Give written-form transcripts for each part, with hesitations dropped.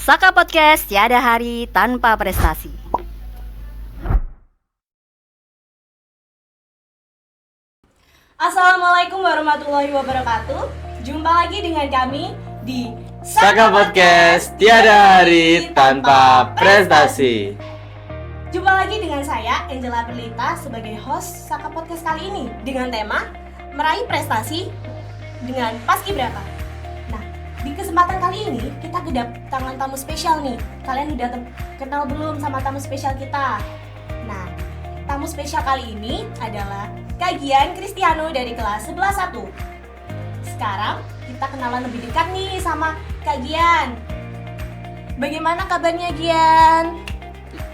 Saka Podcast, tiada hari tanpa prestasi. Assalamualaikum warahmatullahi wabarakatuh. Jumpa lagi dengan kami di Saka Podcast, tiada hari tanpa prestasi. Jumpa lagi dengan saya, Angela Perlita, sebagai host Saka Podcast kali ini dengan tema meraih prestasi dengan Paskibraka. Nah, di kesempatan kali ini kita kedatangan tamu spesial nih. Kalian udah kenal belum sama tamu spesial kita? Nah, tamu spesial kali ini adalah Kak Gian Kristiano dari kelas 11-1. Sekarang kita kenalan lebih dekat nih sama Kak Gian. Bagaimana kabarnya, Gian?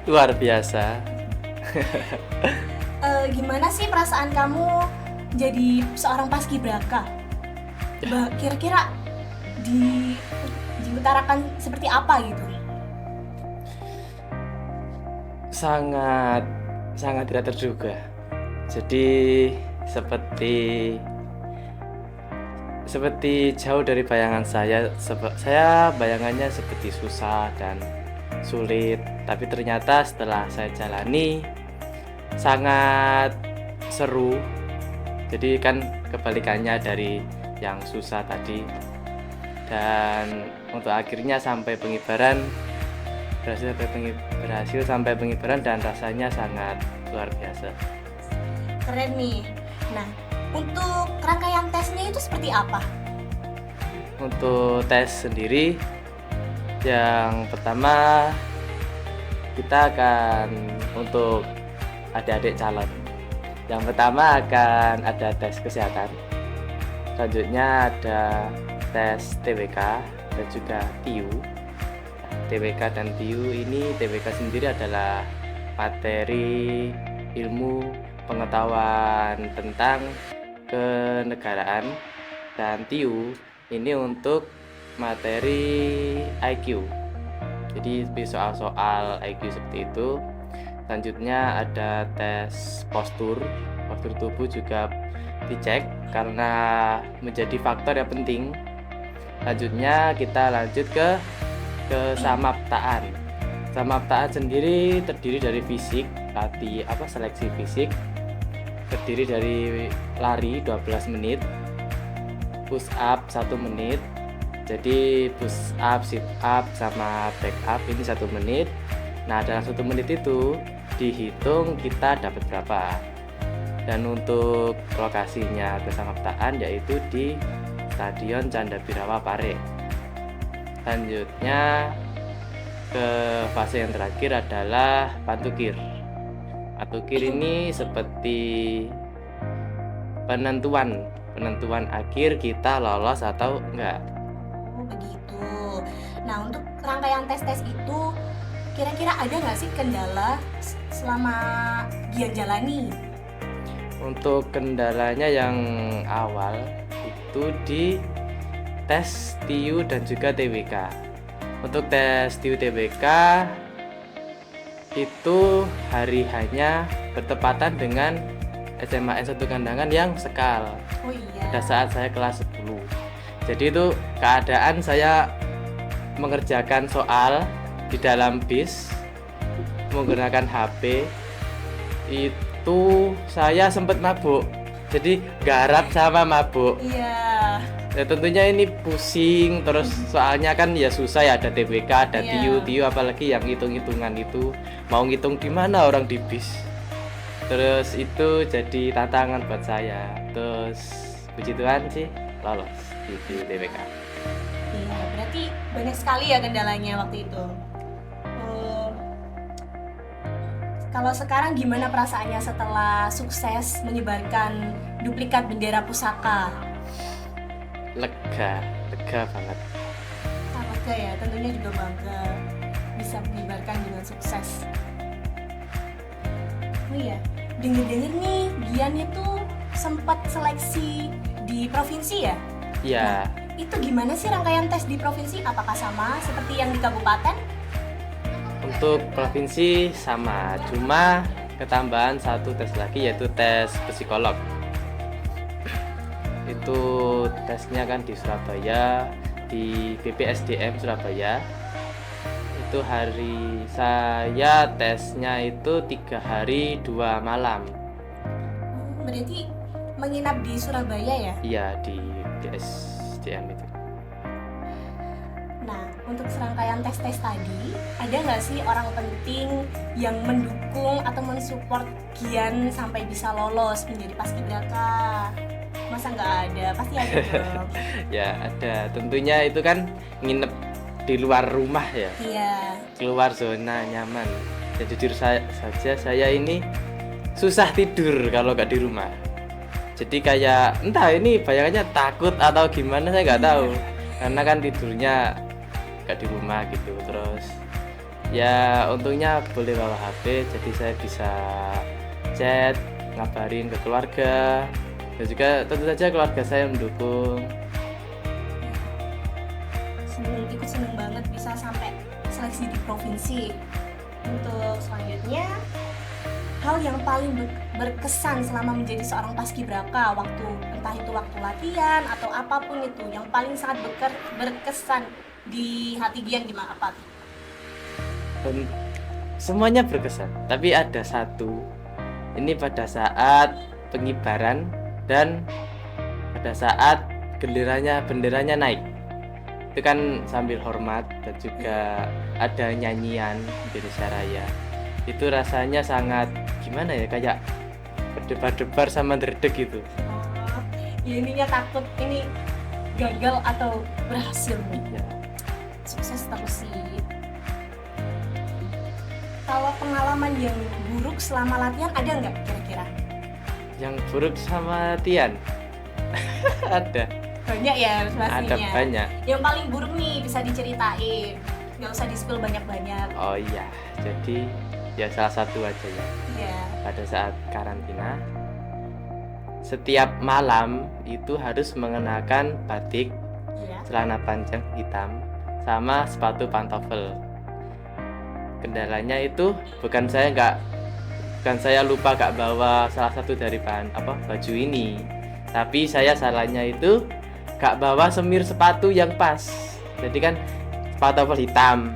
Luar biasa. Gimana sih perasaan kamu jadi seorang paskibraka? Kira-kira diutarakan seperti apa gitu? Sangat tidak terduga. Jadi seperti jauh dari bayangan saya. Saya bayangannya seperti susah dan sulit, tapi ternyata setelah saya jalani sangat seru. Jadi kan kebalikannya dari yang susah tadi. Dan untuk akhirnya berhasil sampai pengibaran dan rasanya sangat luar biasa. Keren nih. Nah, untuk rangkaian tesnya itu seperti apa? Untuk tes sendiri, yang pertama kita akan untuk adik-adik calon. Yang pertama akan ada tes kesehatan. Selanjutnya ada tes TWK dan juga TIU. TWK dan TIU ini, TWK sendiri adalah materi ilmu pengetahuan tentang kenegaraan, dan TIU ini untuk materi IQ. Jadi soal-soal IQ seperti itu. Selanjutnya ada tes postur tubuh juga dicek karena menjadi faktor yang penting. Selanjutnya kita lanjut ke samaptaan. Samaptaan sendiri terdiri dari fisik, seleksi fisik, terdiri dari lari 12 menit, push up 1 menit. Jadi push up, sit up, sama back up ini 1 menit. Nah, dalam 1 menit itu dihitung kita dapat berapa. Dan untuk lokasinya ke samaptaan yaitu di Stadion Candabirawa Pare. Selanjutnya ke fase yang terakhir adalah pantukir. Pantukir ini seperti penentuan akhir kita lolos atau enggak. Oh, begitu. Nah, untuk rangkaian tes-tes itu kira-kira ada nggak sih kendala selama Gian jalani? Untuk kendalanya yang awal itu di tes TIU dan juga TWK. Untuk tes TIU TWK itu hari hanya bertepatan dengan SMA N1 Kandangan yang sekal. Oh iya. Pada saat saya kelas 10. Jadi itu keadaan saya mengerjakan soal di dalam bis menggunakan HP. Itu saya sempat mabuk. Jadi garap sama mabuk. Iya. Ya tentunya ini pusing, terus soalnya kan ya susah ya, ada TWK, ada TIU apalagi yang hitung-hitungan itu. Mau ngitung di mana orang di bis. Terus itu jadi tantangan buat saya. Terus puji Tuhan sih lolos di TWK. Iya, berarti banyak sekali ya kendalanya waktu itu. Kalau sekarang gimana perasaannya setelah sukses menyebarkan duplikat bendera pusaka? Lega banget. Bangga ya, tentunya juga bangga bisa menyebarkan dengan sukses. Oh iya, denger-denger nih Gian itu sempat seleksi di provinsi ya? Iya. Nah, itu gimana sih rangkaian tes di provinsi? Apakah sama seperti yang di kabupaten? Untuk provinsi sama, cuma ketambahan 1 tes lagi yaitu tes psikolog. Itu tesnya kan di Surabaya, di BPSDM Surabaya. itu hari saya tesnya itu 3 hari 2 malam. Berarti menginap di Surabaya ya? Iya, di SDM itu. Nah, untuk serangkaian tes-tes tadi, ada nggak sih orang penting yang mendukung atau mensupport Gian sampai bisa lolos menjadi paskibraka? Masa nggak ada? Pasti ada dong. Ya ada, tentunya itu kan nginep di luar rumah ya, Iya. keluar zona nyaman. Ya jujur saja saya ini susah tidur kalau nggak di rumah. Jadi kayak entah ini bayangannya takut atau gimana saya nggak tahu. Karena kan tidurnya nggak di rumah gitu. Terus ya untungnya boleh bawa HP, jadi saya bisa chat, ngabarin ke keluarga. Dan juga tentu saja keluarga saya mendukung. Ikut seneng banget bisa sampai seleksi di provinsi. Untuk selanjutnya, hal yang paling berkesan selama menjadi seorang paskibraka, waktu entah itu waktu latihan atau apapun itu, yang paling sangat berkesan di hati Gian gimana apa? Dan semuanya berkesan, tapi ada satu, ini pada saat pengibaran dan pada saat benderanya naik. Itu kan sambil hormat dan juga ada nyanyian Indonesia Raya. Itu rasanya sangat gimana ya, kayak berdebar-debar sama derdek gitu. Ya ininya takut ini gagal atau berhasil. Ya. Sukses terus sih. Kalau pengalaman yang buruk selama latihan ada nggak kira-kira? Yang buruk sama Tian ada Banyak ya pastinya. ada banyak. Yang paling buruk nih bisa diceritain, nggak usah di-spill banyak-banyak. Oh iya, jadi ya salah satu aja ya. Iya. Pada saat karantina, setiap malam itu harus mengenakan batik, Iya. celana panjang hitam, sama sepatu pantofel. Kendalanya itu bukan saya lupa gak bawa salah satu dari baju ini, tapi saya salahnya itu gak bawa semir sepatu yang pas. Jadi kan pantofel hitam,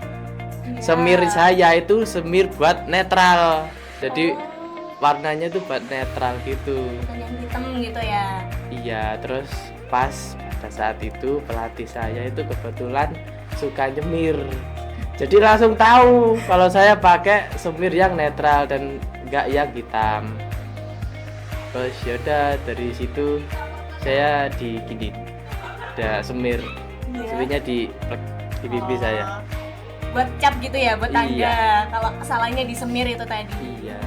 Iya. semir saya itu semir buat netral, jadi Oh, warnanya tuh buat netral gitu. bukan yang hitam gitu ya. Iya, terus pas pada saat itu pelatih saya itu kebetulan suka nyemir, jadi langsung tahu kalau saya pakai semir yang netral dan enggak yang hitam. Terus yaudah dari situ saya digini, ada semir, Iya. semirnya di pipi saya. Buat cap gitu ya, buat tanda Iya. kalau kesalahannya di semir itu tadi. Iya.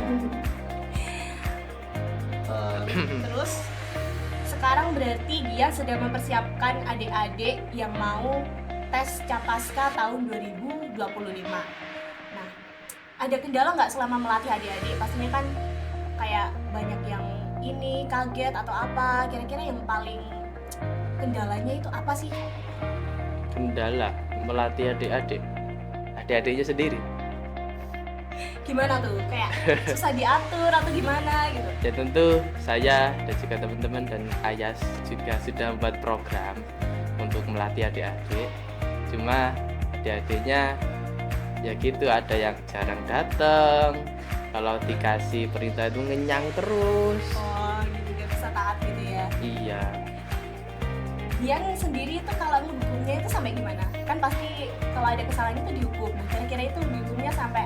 Terus sekarang berarti dia sedang mempersiapkan adik-adik yang mau tes Capaska tahun 2025. Nah, ada kendala nggak selama melatih adik-adik? Pastinya kan kayak banyak yang ini kaget atau apa. Kira-kira yang paling kendalanya itu apa sih? Kendala melatih adik-adiknya sendiri. Gimana tuh? Kayak susah diatur atau gimana gitu? Ya tentu saya dan juga teman-teman dan Ayas juga sudah membuat program untuk melatih adik-adik. Cuma adik-adiknya ya gitu, ada yang jarang datang. Kalau dikasih perintah itu ngenyang terus. Oh, gitu gak bisa taat gitu ya. Iya. Yang sendiri itu kalau menghukumnya itu sampai gimana? Kan pasti kalau ada kesalahan itu dihukum. Nah, kira-kira itu dihukumnya sampai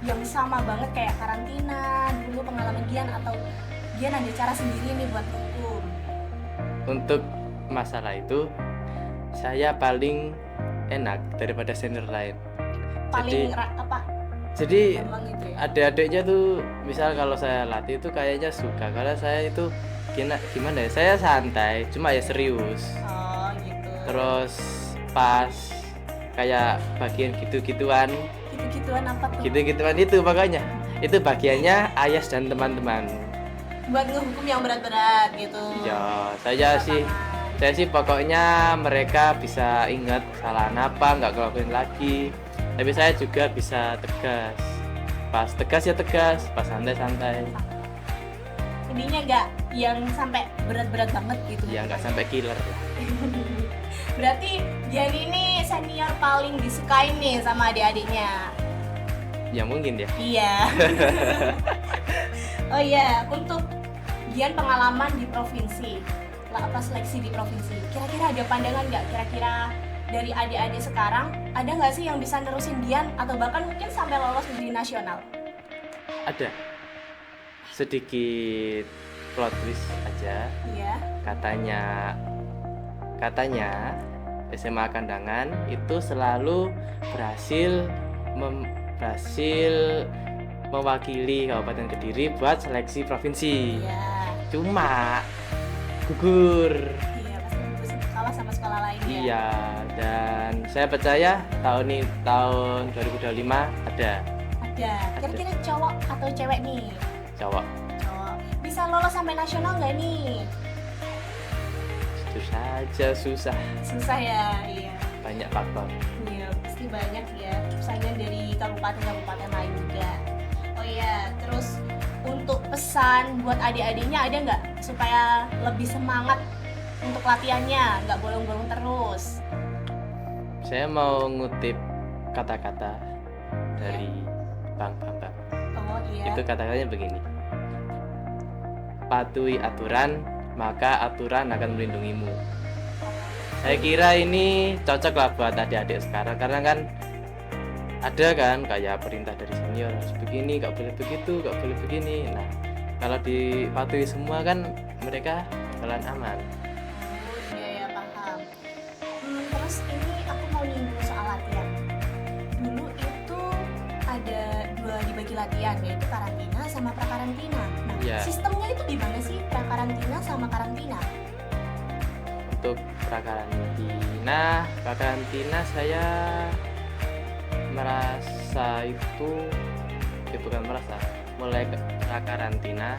yang sama banget kayak karantina dulu pengalaman Gian, atau Gian ada cara sendiri nih buat hukum? Untuk masalah itu saya paling enak daripada senior lain. Paling Jadi gampang gitu ya? adik-adiknya tuh misal kalau saya latih itu kayaknya suka, karena saya itu gimana ya, saya santai cuma ya serius. Oh gitu. Terus pas kayak bagian gitu-gituan Apa tuh? gitu-gituan itu makanya itu bagiannya Ayas dan teman-teman. Buat ngehukum yang berat-berat gitu. Ya saya sih pokoknya mereka bisa ingat kesalahan apa, nggak ngelakuin lagi. Tapi saya juga bisa tegas. Pas tegas ya tegas, pas santai-santai. Intinya nggak yang sampai berat-berat banget gitu. Ya nggak sampai killer lah. Berarti Gian ini senior paling disukain nih sama adik-adiknya. Ya mungkin ya. Iya. Oh iya, untuk Gian pengalaman di provinsi, apa seleksi di provinsi. Kira-kira ada pandangan nggak? Kira-kira dari adik-adik sekarang ada nggak sih yang bisa nerusin Gian atau bahkan mungkin sampai lolos menjadi nasional? Ada sedikit plot twist aja. Iya. Katanya SMA Kandangan itu selalu berhasil mewakili Kabupaten Kediri buat seleksi provinsi. Iya. Cuma gugur. Iya, pasti kalah sama sekolah lain ya. Iya, dan saya percaya tahun 2025 ada Ada. Kira-kira cowok atau cewek nih? cowok. Cowok. Bisa lolos sampai nasional nggak nih? Itu saja susah, Susah ya, iya. banyak faktor. Iya, pasti banyak ya saingan dari kabupaten-kabupaten lain juga. Oh iya, terus untuk pesan buat adik-adiknya ada nggak supaya lebih semangat untuk latihannya, nggak bolong-bolong terus? Saya mau ngutip kata-kata dari Bang Bambang. Oh iya. Itu kata-katanya begini: patuhi aturan, maka aturan akan melindungimu. Saya kira ini cocok lah buat adik-adik sekarang, karena kan ada kan kayak perintah dari senior harus begini, gak boleh begitu, gak boleh begini. Nah, kalau dipatuhi semua kan mereka bakalan aman. Oh iya ya, paham. Terus ini aku mau nyinggung soal latihan. Dulu itu ada dua dibagi latihan, yaitu karantina sama prakarantina. Nah, Iya. sistemnya itu gimana sih prakarantina sama karantina? Untuk prakarantina saya merasa itu bukan merasa, mulai prakarantina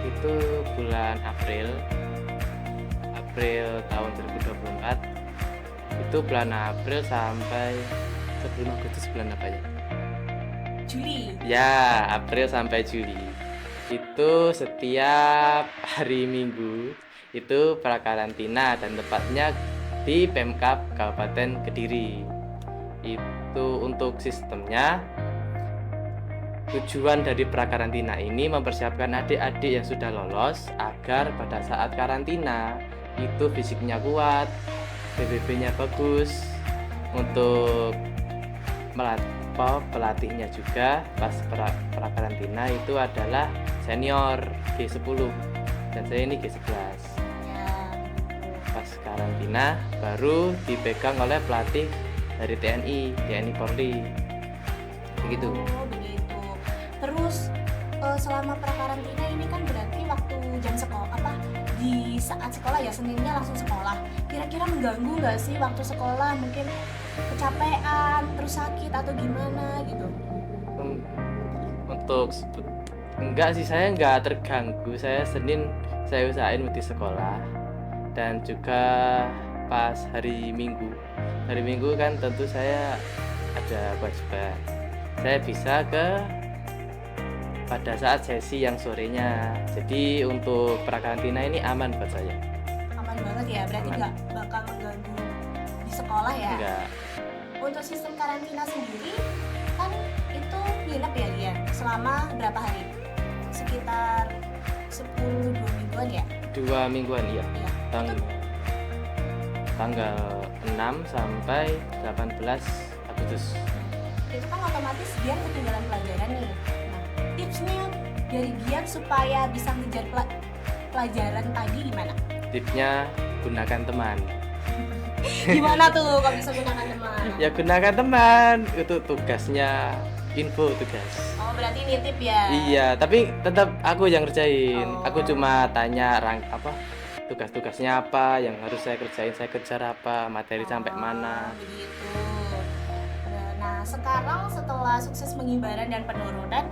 itu bulan April tahun 2024. Itu bulan April sampai sebelum Agustus, bulan apa ya? Juli. Ya, April sampai Juli. Itu setiap hari Minggu itu prakarantina, dan tepatnya di Pemkab Kabupaten Kediri. Itu untuk sistemnya, tujuan dari prakarantina ini mempersiapkan adik-adik yang sudah lolos agar pada saat karantina itu fisiknya kuat, BBB-nya bagus. Untuk pelatihnya juga pas prakarantina itu adalah senior G10 dan saya ini G11. Ya. Pas karantina baru dipegang oleh pelatih dari TNI Polri. Begitu. Oh, begitu. Terus selama prakarantina ini kan berarti waktu jam sekolah di saat sekolah ya, Seninnya langsung sekolah. Kira-kira mengganggu nggak sih waktu sekolah, mungkin kecapean, terus sakit atau gimana gitu? Untuk enggak sih, saya enggak terganggu. Saya Senin saya usahain di sekolah, dan juga pas hari Minggu kan tentu saya ada kewajiban. Saya bisa pada saat sesi yang sorenya. Jadi untuk prakarantina ini aman buat saya. Aman banget ya, berarti Aman. nggak bakal mengganggu di sekolah ya? Enggak. Untuk sistem karantina sendiri kan itu nginep ya dia selama berapa hari? Sekitar 10-2 mingguan ya? 2 mingguan ya. Iya. Tanggal 6 sampai 18 Agustus. Itu kan otomatis Gian ketinggalan pelajaran nih. Nah, tipsnya dari Gian supaya bisa ngejar pelajaran tadi gimana? Tipsnya gunakan teman. Gimana tuh kalau bisa gunakan teman? Ya gunakan teman, itu tugasnya info tugas. Oh berarti nitip ya? Iya, tapi tetap aku yang ngerjain. Oh. Aku cuma tanya tugas-tugasnya apa yang harus saya kerjain, saya kejar apa, materi sampai mana. Begitu. Nah sekarang setelah sukses pengibaran dan penurunan,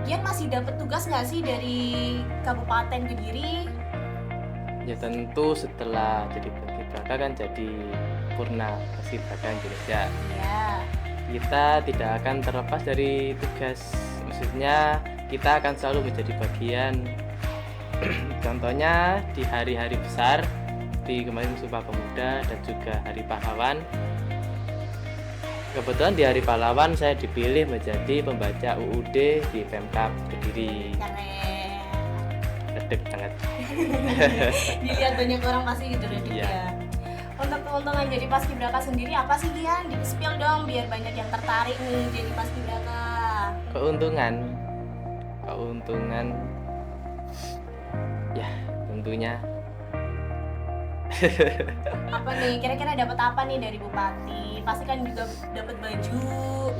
Gian masih dapat tugas nggak sih dari Kabupaten Kediri? Ya tentu setelah jadi paskibraka kan jadi Purna Paskibraka Indonesia. Iya. Kita tidak akan terlepas dari tugas. Maksudnya kita akan selalu menjadi bagian. Contohnya di hari-hari besar seperti kemarin Sumpah Pemuda dan juga Hari Pahlawan. Kebetulan di Hari Pahlawan saya dipilih menjadi pembaca UUD di Pemkab Kediri. Keren. Redek banget. Dilihat banyak orang pasti gitu redek Iya. ya. Untuk keuntungan jadi paskibraka sendiri apa sih Gian? Di-spill dong biar banyak yang tertarik nih jadi paskibraka. Keuntungan ya tentunya Apa nih? Kira-kira dapat apa nih dari Bupati? Pasti kan juga dapat baju.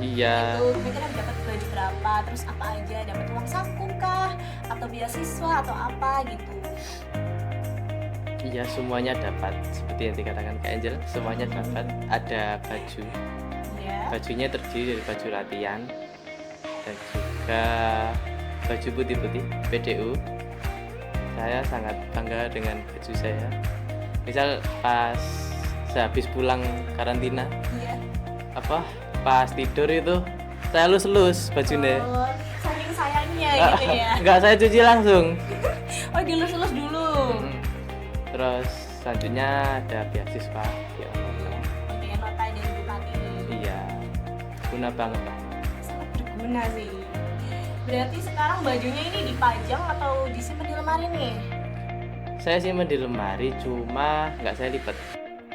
iya. Itu kira-kira dapat baju berapa? Terus apa aja? Dapat uang saku kah? Atau beasiswa atau apa gitu? Iya, semuanya dapat. Seperti yang dikatakan Kak Angel, semuanya dapat. Ada baju. Iya. Bajunya terdiri dari baju latihan dan juga baju putih-putih PDU. Saya sangat bangga dengan baju saya. Misal pas sehabis pulang karantina, Iya. pas tidur itu saya lus-lus bajunya. Oh, saking sayangnya gitu ya. Enggak, saya cuci langsung. Oh, dilus-lus dulu. Mm. Terus selanjutnya ada beasiswa ya. Oke, nota dari Bupati. Iya, guna banget lah. Sangat berguna sih. Berarti sekarang bajunya ini dipajang atau disimpan di lemari nih? Saya simpen di lemari, cuma nggak saya lipat.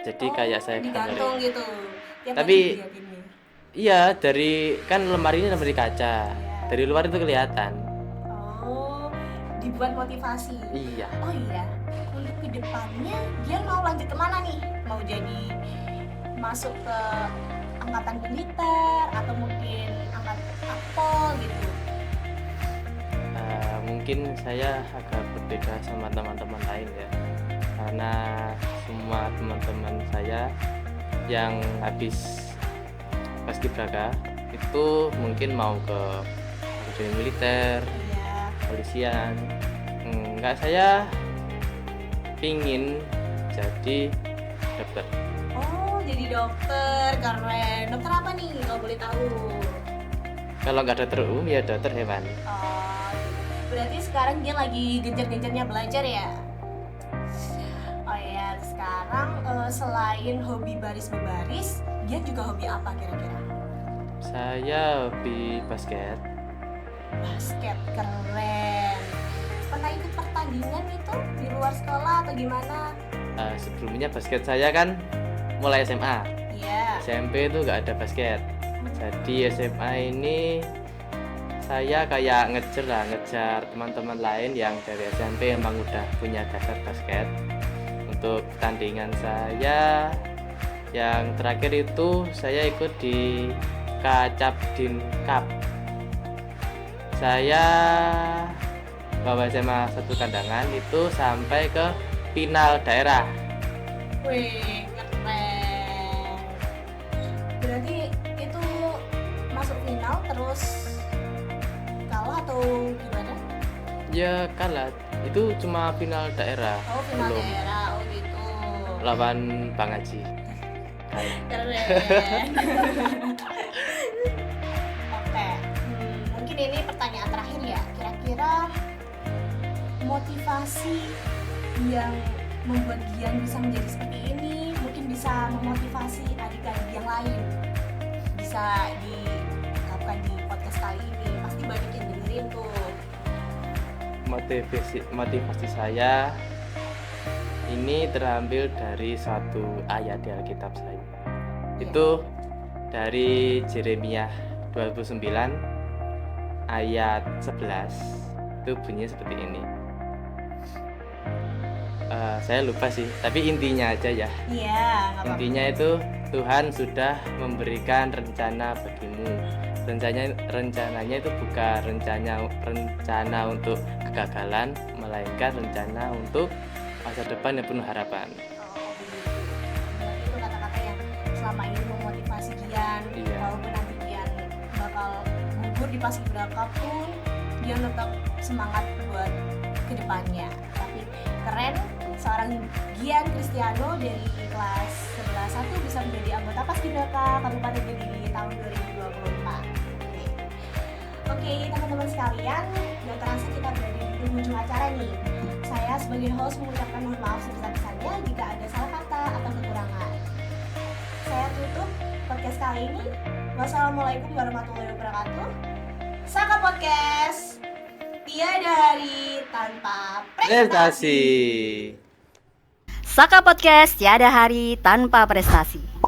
Jadi kayak saya digantung gambarin. gitu. Tiap Tapi- hari diliatin nih. Iya, dari kan lemari ini lemari kaca. Dari luar itu kelihatan. Oh, dibuat motivasi. Iya. Oh iya, untuk kedepannya dia mau lanjut kemana nih? Mau jadi masuk ke angkatan militer atau mungkin angkatan akpol gitu? Mungkin saya agak berbeda sama teman-teman lain ya, karena semua teman-teman saya yang habis paskibraka itu mungkin mau ke akademi militer, Iya. polisian. Enggak, saya pingin jadi dokter. Oh, jadi dokter, keren. Dokter apa nih kalau boleh tahu? Kalau nggak dokter umum ya dokter hewan. Oh, berarti sekarang dia lagi gencar-gencarnya belajar ya? Oh ya, sekarang selain hobi baris-baris, dia juga hobi apa kira-kira? Saya hobi basket. Basket, keren. Pernah ikut pertandingan itu di luar sekolah atau gimana? Sebelumnya basket saya kan mulai SMA. Iya. SMP itu nggak ada basket. Jadi SMA ini saya kayak ngejar teman-teman lain yang dari SMP emang udah punya dasar basket. Untuk pertandingan saya yang terakhir itu saya ikut di Kacapdin Cup. Saya bawa SMA satu kandangan itu sampai ke final daerah. Wih, keren. Berarti itu masuk final terus kalah atau gimana? Ya kalah, itu cuma final daerah. Oh, final Belum daerah, oh gitu. lawan Bang Haji. Kalah. Keren. Oke, mungkin ini pertanyaan terakhir ya. Kira-kira motivasi yang membuat Gian bisa menjadi seperti ini mungkin bisa memotivasi adik-adik yang lain. Bisa dilakukan di podcast kali ini. Pasti banyak yang dengerin tuh. Motivasi saya ini terambil dari satu ayat di Alkitab saya. Itu dari Yeremia 29 ayat 11. Itu bunyinya seperti ini. Saya lupa sih, tapi intinya aja ya. Iya, nggak apa-apa. Intinya itu Tuhan sudah memberikan rencana bagimu. Rencananya itu bukan rencana untuk kegagalan, melainkan rencana untuk masa depan yang penuh harapan. Oh, berarti itu kata-kata yang selama ini memotivasi Gian. Iya. Walaupun nanti Gian bakal gugur di paskibraka pun, Gian tetap semangat buat kedepannya. Tapi keren, seorang Gian Cristiano dari kelas 11-1 bisa menjadi anggota paskibraka Kabupaten Kediri tahun 2024. Oke, teman-teman sekalian, gak terasa kita berada di penghujung acara nih. Saya sebagai host mengucapkan mohon maaf sebesar-besarnya jika ada salah kata atau kekurangan. Saya tutup podcast kali ini. Wassalamualaikum warahmatullahi wabarakatuh. Saka Podcast, tiada hari tanpa prestasi. Prestasi. Saka Podcast, tiada hari tanpa prestasi.